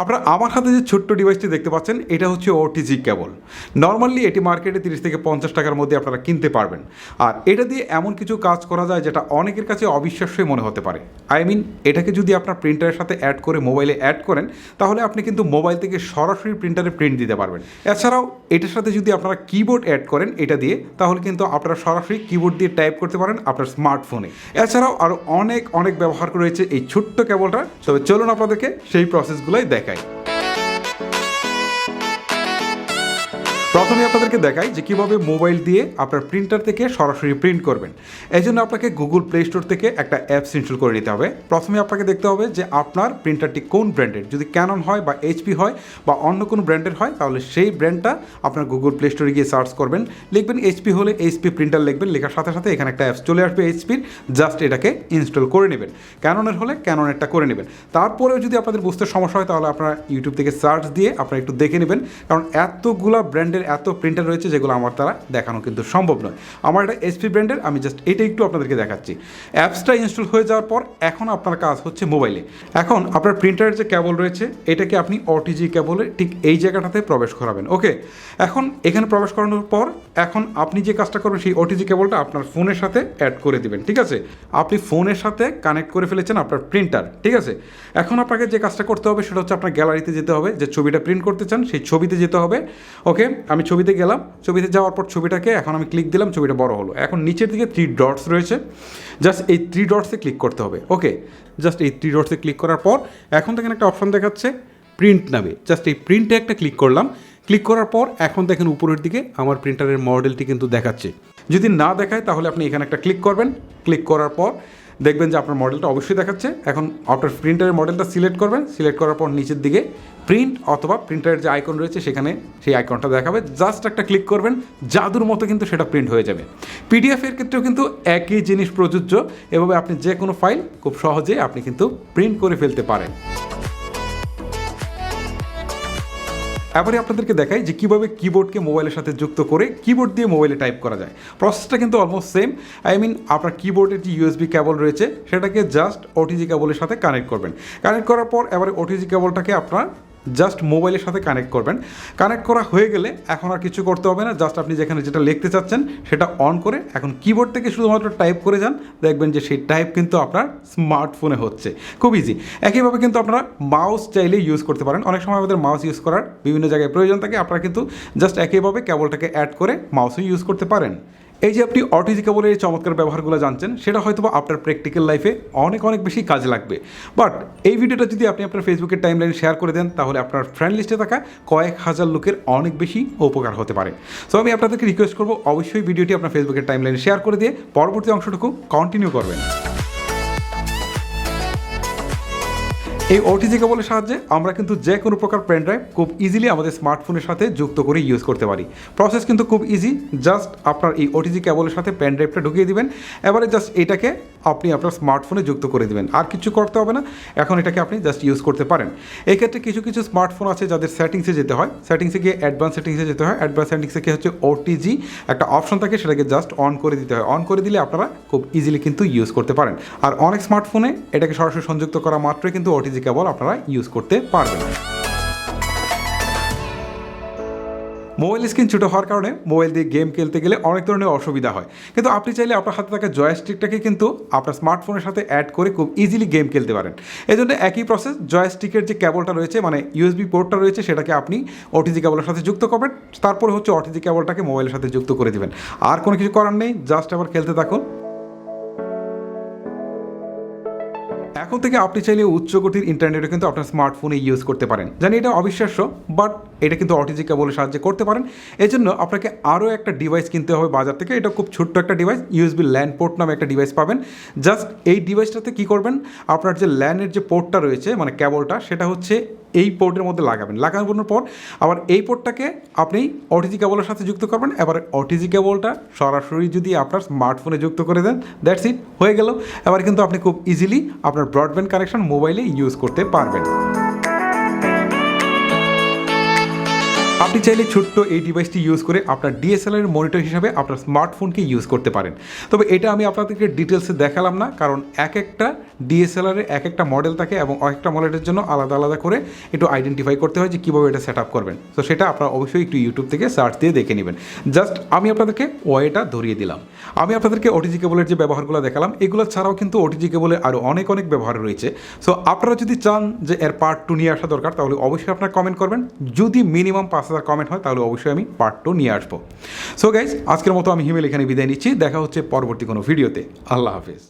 আপনারা আমার হাতে যে ছোট্ট ডিভাইসটি দেখতে পাচ্ছেন এটা হচ্ছে ওটিজি কেবল। নর্মালি এটি মার্কেটে 30 থেকে 50 টাকার মধ্যে আপনারা কিনতে পারবেন। আর এটা দিয়ে এমন কিছু কাজ করা যায় যেটা অনেকের কাছে অবিশ্বাস্যই মনে হতে পারে। এটাকে যদি আপনার প্রিন্টারের সাথে অ্যাড করে মোবাইলে অ্যাড করেন তাহলে আপনি কিন্তু মোবাইল থেকে সরাসরি প্রিন্টারে প্রিন্ট দিতে পারবেন। এছাড়াও এটার সাথে যদি আপনারা কিবোর্ড অ্যাড করেন এটা দিয়ে তাহলে কিন্তু আপনারা সরাসরি কিবোর্ড দিয়ে টাইপ করতে পারেন আপনার স্মার্টফোনে। এছাড়াও আরও অনেক ব্যবহার রয়েছে এই ছোট্ট কেবলটা। তবে চলুন আপনাদেরকে সেই প্রসেসগুলোই দেখাই। প্রথমে আপনাদেরকে দেখাই যে কীভাবে মোবাইল দিয়ে আপনার প্রিন্টার থেকে সরাসরি প্রিন্ট করবেন। এই জন্য আপনাকে গুগল প্লে স্টোর থেকে একটা অ্যাপস ইনস্টল করে নিতে হবে। প্রথমে আপনাকে দেখতে হবে যে আপনার প্রিন্টারটি কোন ব্র্যান্ডের। যদি ক্যানন হয় বা এইচপি হয় বা অন্য কোনো ব্র্যান্ডের হয় তাহলে সেই ব্র্যান্ডটা আপনার গুগল প্লে স্টোরে গিয়ে সার্চ করবেন, লিখবেন এইচপি হলে এইচপি প্রিন্টার লিখবেন, লেখার সাথে সাথে এখানে একটা অ্যাপস চলে আসবে এইচপির, জাস্ট এটাকে ইনস্টল করে নেবেন। ক্যাননের হলে ক্যাননেরটা করে নেবেন। তারপরেও যদি আপনাদের বুঝতে সমস্যা হয় তাহলে আপনারা ইউটিউব থেকে সার্চ দিয়ে আপনারা একটু দেখে নেবেন, কারণ এতগুলা ব্র্যান্ডের এত প্রিন্টার রয়েছে যেগুলো আমার দ্বারা দেখানো কিন্তু সম্ভব নয়। আমার এটা এইচপি ব্র্যান্ডের, আমি জাস্ট এটা একটু আপনাদেরকে দেখাচ্ছি। অ্যাপসটা ইনস্টল হয়ে যাওয়ার পর এখন আপনার কাজ হচ্ছে মোবাইলে। এখন আপনার প্রিন্টারের যে কেবল রয়েছে এটাকে আপনি ওটিজি কেবলে ঠিক এই জায়গাটাতে প্রবেশ করাবেন। ওকে, এখন এখানে প্রবেশ করানোর পর এখন আপনি যে কাজটা করবেন সেই ওটিজি কেবলটা আপনার ফোনের সাথে অ্যাড করে দিবেন। ঠিক আছে, আপনি ফোনের সাথে কানেক্ট করে ফেলেছেন আপনার প্রিন্টার। ঠিক আছে, এখন আপনাকে যে কাজটা করতে হবে সেটা হচ্ছে আপনার গ্যালারিতে যেতে হবে, যে ছবিটা প্রিন্ট করতে চান সেই ছবিতে যেতে হবে। ওকে, আমি ছবিতে গেলাম, ছবিতে যাওয়ার পর ছবিটাকে এখন আমি ক্লিক দিলাম, ছবিটা বড় হলো। এখন নিচের দিকে 3 ডটস রয়েছে, জাস্ট এই 3 ডটসে ক্লিক করতে হবে। ওকে, জাস্ট এই 3 ডটসে ক্লিক করার পর এখন দেখেন একটা অপশন দেখাচ্ছে প্রিন্ট নামে, জাস্ট এই প্রিন্টে একটা ক্লিক করলাম। ক্লিক করার পর এখন দেখেন উপরের দিকে আমার প্রিন্টারের মডেলটি কিন্তু দেখাচ্ছে। যদি না দেখায় তাহলে আপনি এখানে একটা ক্লিক করবেন। ক্লিক করার পর দেখবেন যে আপনার মডেলটা অবশ্যই দেখাচ্ছে। এখন আপনার প্রিন্টারের মডেলটা সিলেক্ট করবেন। সিলেক্ট করার পর নিচের দিকে প্রিন্ট অথবা প্রিন্টারের যে আইকন রয়েছে সেখানে সেই আইকনটা দেখাবে, জাস্ট একটা ক্লিক করবেন, জাদুর মতো কিন্তু সেটা প্রিন্ট হয়ে যাবে। পিডিএফের ক্ষেত্রেও কিন্তু একই জিনিস প্রযোজ্য। এভাবে আপনি যে কোনো ফাইল খুব সহজে আপনি কিন্তু প্রিন্ট করে ফেলতে পারেন। এবারে আপনাদেরকে দেখাই যে কীভাবে কিবোর্ডকে মোবাইলের সাথে যুক্ত করে কিবোর্ড দিয়ে মোবাইলে টাইপ করা যায়। প্রসেসটা কিন্তু অলমোস্ট সেম। আপনার কিবোর্ডের যে ইউএসবি কেবল রয়েছে সেটাকে জাস্ট ওটিজি কেবলের সাথে কানেক্ট করবেন। কানেক্ট করার পর এবারে ওটিজি কেবলটাকে আপনার জাস্ট মোবাইলের সাথে কানেক্ট করবেন। কানেক্ট করা হয়ে গেলে এখন আর কিছু করতে হবে না, জাস্ট আপনি যেখানে যেটা লিখতে চাচ্ছেন সেটা অন করে এখন কিবোর্ড থেকে শুধুমাত্র টাইপ করে যান, দেখবেন যে সেই টাইপ কিন্তু আপনার স্মার্টফোনে হচ্ছে। খুব ইজি। একইভাবে কিন্তু আপনারা মাউস চাইলে ইউজ করতে পারেন। অনেক সময় আমাদের মাউস ইউজ করার বিভিন্ন জায়গায় প্রয়োজন থাকে, আপনারা কিন্তু জাস্ট একইভাবে কেবলটাকে অ্যাড করে মাউসও ইউজ করতে পারেন। এই যে আপনি ওটিজি কেবলের এই চমৎকার ব্যবহারগুলো জানছেন সেটা হয়তো আপনার প্র্যাকটিক্যাল লাইফে অনেক বেশি কাজে লাগবে। বাট এই ভিডিওটা যদি আপনি আপনার ফেসবুকের টাইমলাইনে শেয়ার করে দেন তাহলে আপনার ফ্রেন্ড লিস্টে থাকা কয়েক হাজার লোকের অনেক বেশি উপকার হতে পারে। সো আমি আপনাদেরকে রিকোয়েস্ট করবো অবশ্যই ভিডিওটি আপনার ফেসবুকের টাইমলাইনে শেয়ার করে দিয়ে পরবর্তী অংশটুকু কন্টিনিউ করবেন। এই ওটিজি কেবলের সাহায্যে আমরা কিন্তু যে কোনো প্রকার পেন ড্রাইভ খুব ইজিলি আমাদের স্মার্টফোনের সাথে যুক্ত করে ইউজ করতে পারি। প্রসেস কিন্তু খুব ইজি। জাস্ট আপনার এই ওটিজি কেবলের সাথে পেন ড্রাইভটা ঢুকিয়ে দিবেন, এবারে জাস্ট এটাকে আপনি আপনার স্মার্টফোনে যুক্ত করে দেবেন। আর কিছু করতে হবে না, এখন এটাকে আপনি জাস্ট ইউজ করতে পারেন। এই ক্ষেত্রে কিছু স্মার্টফোন আছে যাদের সেটিংসে যেতে হয়, সেটিংসে গিয়ে অ্যাডভান্স সেটিংসে যেতে হয়। অ্যাডভান্স সেটিংসে কি হচ্ছে ওটিজি একটা অপশন থাকে, সেটাকে জাস্ট অন করে দিতে হয়। অন করে দিলে আপনারা খুব ইজিলি কিন্তু ইউজ করতে পারেন। আর অনেক স্মার্টফোনে এটাকে সরাসরি সংযুক্ত করা মাত্রই কিন্তু ওটিজি কেবল আপনারা ইউজ করতে পারবেন। মোবাইল স্ক্রিন ছোটো হওয়ার কারণে মোবাইল দিয়ে গেম খেলতে গেলে অনেক ধরনের অসুবিধা হয়, কিন্তু আপনি চাইলে আপনার হাতে থাকা জয়স্টিকটাকে কিন্তু আপনার স্মার্টফোনের সাথে অ্যাড করে খুব ইজিলি গেম খেলতে পারেন। এই জন্য একই প্রসেস, জয়স্টিকের যে কেবলটা রয়েছে মানে ইউএসবি পোর্টটা রয়েছে সেটাকে আপনি ওটিজি কেবলের সাথে যুক্ত করবেন। তারপরে হচ্ছে ওটিজি কেবলটাকে মোবাইলের সাথে যুক্ত করে দেবেন। আর কোনো কিছু করার নেই, জাস্ট আবার খেলতে থাকুন। এখন থেকে আপনি চাইলে উচ্চ গতির ইন্টারনেটও কিন্তু আপনার স্মার্টফোনে ইউজ করতে পারেন। জানি এটা অবিশ্বাস্য, বাট এটা কিন্তু ওটিজি কেবলের সাহায্যে করতে পারেন। এই জন্য আপনাকে আরও একটা ডিভাইস কিনতে হবে বাজার থেকে। এটা খুব ছোট্ট একটা ডিভাইস, ইউএসবি ল্যান পোর্ট নামে একটা ডিভাইস পাবেন। জাস্ট এই ডিভাইসটাতে কী করবেন, আপনার যে ল্যানের যে পোর্টটা রয়েছে মানে কেবলটা, সেটা হচ্ছে এই পোর্টের মধ্যে লাগাবেন। লাগানোর পর আবার এই পোর্টটাকে আপনি ওটিজি কেবলের সাথে যুক্ত করবেন। এবার ওটিজি কেবলটা সরাসরি যদি আপনার স্মার্টফোনে যুক্ত করে দেন, দ্যাটস ইট, হয়ে গেল। এবার কিন্তু আপনি খুব ইজিলি আপনার ব্রডব্যান্ড কানেকশন মোবাইলে ইউজ করতে পারবেন। আপনি চাইলে ছোট্ট এই ডিভাইসটি ইউজ করে আপনার ডিএসএলআর এর মনিটর হিসাবে আপনার স্মার্টফোনকে ইউজ করতে পারেন। তবে এটা আমি আপনাদেরকে ডিটেলসে দেখালাম না, কারণ এক একটা ডিএসএলআর এর এক একটা মডেল থাকে এবং একটা মডেলের জন্য আলাদা আলাদা করে একটু আইডেন্টিফাই করতে হয় যে কীভাবে এটা সেট আপ করবেন। তো সেটা আপনারা অবশ্যই একটু ইউটিউব থেকে সার্চ দিয়ে দেখে নেবেন। জাস্ট আমি আপনাদেরকে ওয়েটা ধরিয়ে দিলাম। আমি আপনাদেরকে ওটিজি কেবলের যে ব্যবহারগুলো দেখালাম, এগুলো ছাড়াও কিন্তু ওটিজি কেবলের আরও অনেক অনেক ব্যবহার রয়েছে। সো আপনারা যদি চান যে এর পার্ট 2 নিয়ে আসা দরকার, তাহলে অবশ্যই আপনারা কমেন্ট করবেন। যদি মিনিমাম 5000 কমেন্ট হয় তাহলে অবশ্যই আমি পার্ট 2 নিয়ে আসবো। সো গাইজ, আজকের মতো আমি হিমেল এখানে বিদায় নিচ্ছি। দেখা হচ্ছে পরবর্তী কোনো ভিডিওতে। আল্লাহ হাফিজ।